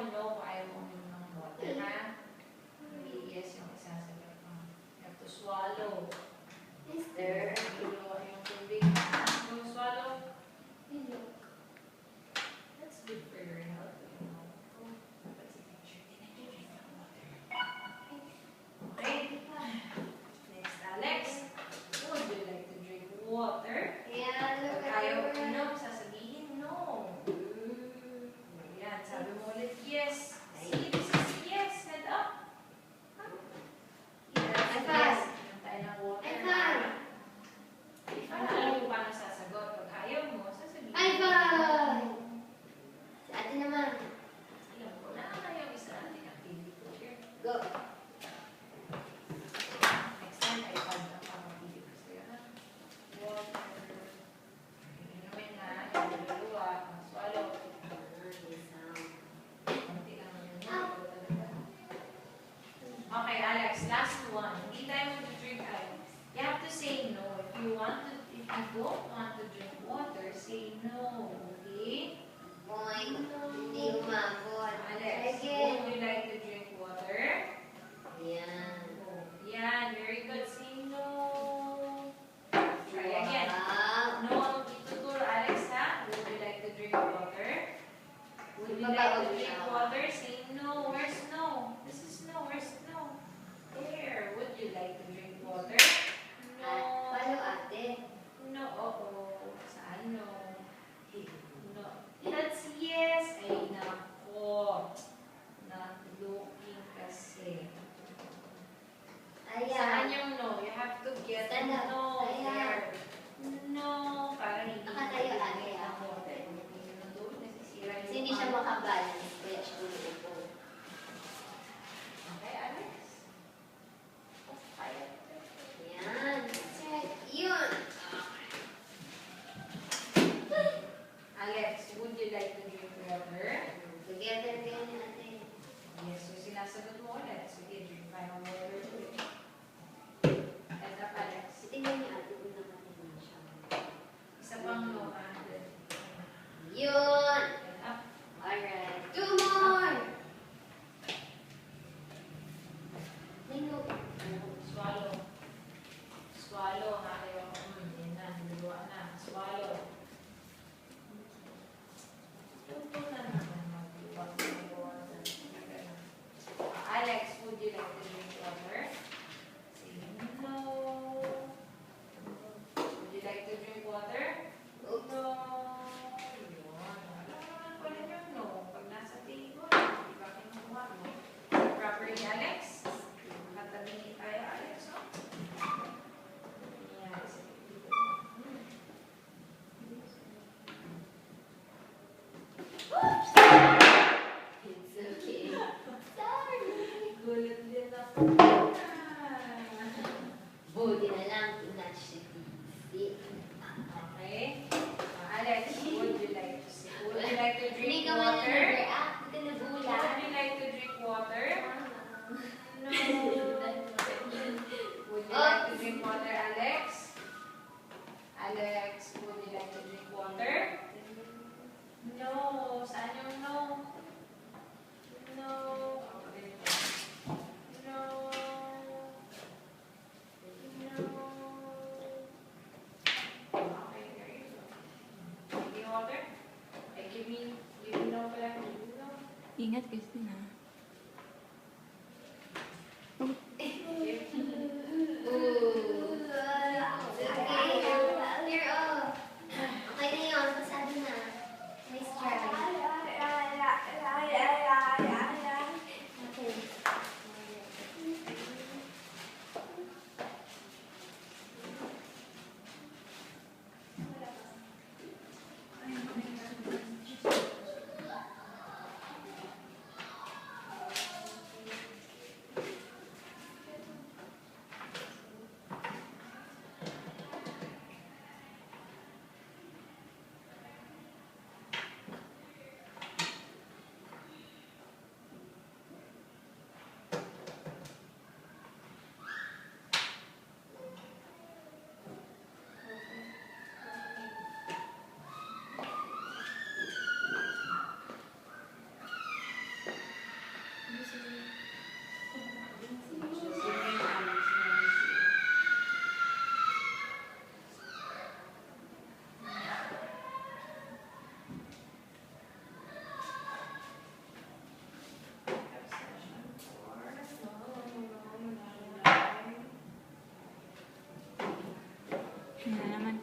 mo no kung ayaw mo uminom ng water, ha? Hindi yes yung isasagot mo. You have to swallow. Mister. Iluwa yung tubig, ha? Kung swallow, that's good for your health, you know. Dapat si teacher, dinag-drink ng water. Okay? Next, Alex. Would you like to drink water? Yeah, look Pag at ayaw your... uminom, sasabihin no. Ayan, sabi mo ulit yes. See, this is yes. Head up. Yes, High five. yes. Inom tayo ng water. High five. Para alam mo paano sasagot. Pag ayaw mo, sasabihin. High five! Sa atin naman. Alam ko na ayaw isa natin ang pili ko. Here. Go. Next time, ay pag na pamapili ko sa'yo, ha? Water. Inumin na. Yung luluwa. Swallow. Konti lang yun. Okay, Alex, last one. Hindi tayo mag-drink tayo. You have to say no. If you don't want to drink water, say no. Okay? Point. Hindi umabot. Alex, Sige. would you like to drink water? Yan. Oh, yan. Very good. Say no. Try again. Wow. No ang ituturo, Alex, ha? Would you like to drink water? Would you like to drink water? Say no. Where's no? This is no. Where's no? There. Would you like to drink water? No. Paano ate? No. Oo. Saan no? No. That's yes. Ay, nako. Not looking kasi. Saan Ayan. yung no? You have to get Stand up. no. Ayan. There. No. Para hindi Nakatayo, mo ate, drink ah. ng water. Hindi mo doon. Nasisira yung Kasi hindi siya makabalance. Kaya siya umuupo. Okay, Alex? Oh, kaya. Yan. That's right. Yun. Alex, would you like to drink water? Together din natin. Yes, so sinasagot mo ulit. Sige, drink tayo ng water ulit. Head up, Alex. Tingnan niyo ate kung nakatingin siya. Isa pang no, ha? Yun. Head up. Alright. 2 more. Nino. Swallow. Swallow, ha? Kayo, yan na, niluwa na. Swallow. Ito na naman, mag-iwag ng water. Alex, would you like to drink water? Say no. Would you like to drink water? Oops. No. Yun. Alam naman pala yun, no? Pag nasa table, di ba kinukuha mo? Properly, Alex? Katabi tayo, Alex, no? Yan. It's okay. Sorry. Gulat din ako. Buti na lang. Pinatch si Titi. Okay. Alex, would you like to say? Would you like to drink Hindi ka man water? nag-react. Hindi ka nagulat. Would you like to drink water? No. Would you like to drink water, Alex? Alex, would you like to drink water? No. Saan yung no? No. No. No. Okay, there you go. Drinking water? Ay, give me no pala. No. Ingat kasi na. Ooh. Okay. Clear off. Okay na yun. Pasado na. Nice try. Okay.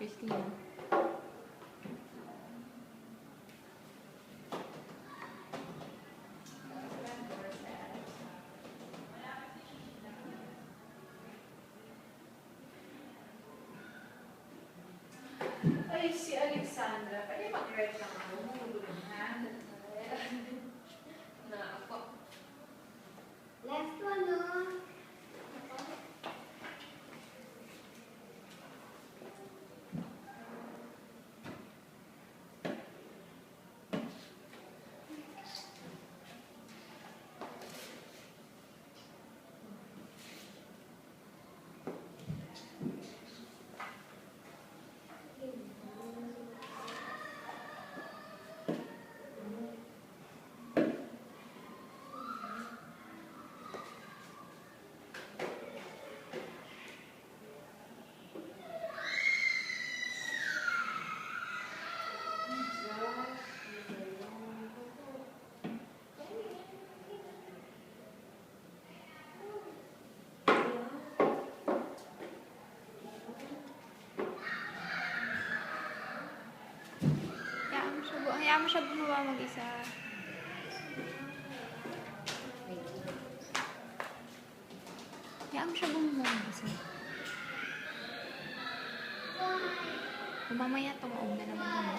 Christina. Ay, si Alexandra. Pwede mag-write lang ako. Humulog ha. Na ako. Last one, no? Hayaan mo siya gumawa mag-isa. Hayaan mo siya gumawa mag-isa. Mamaya tumuog na naman.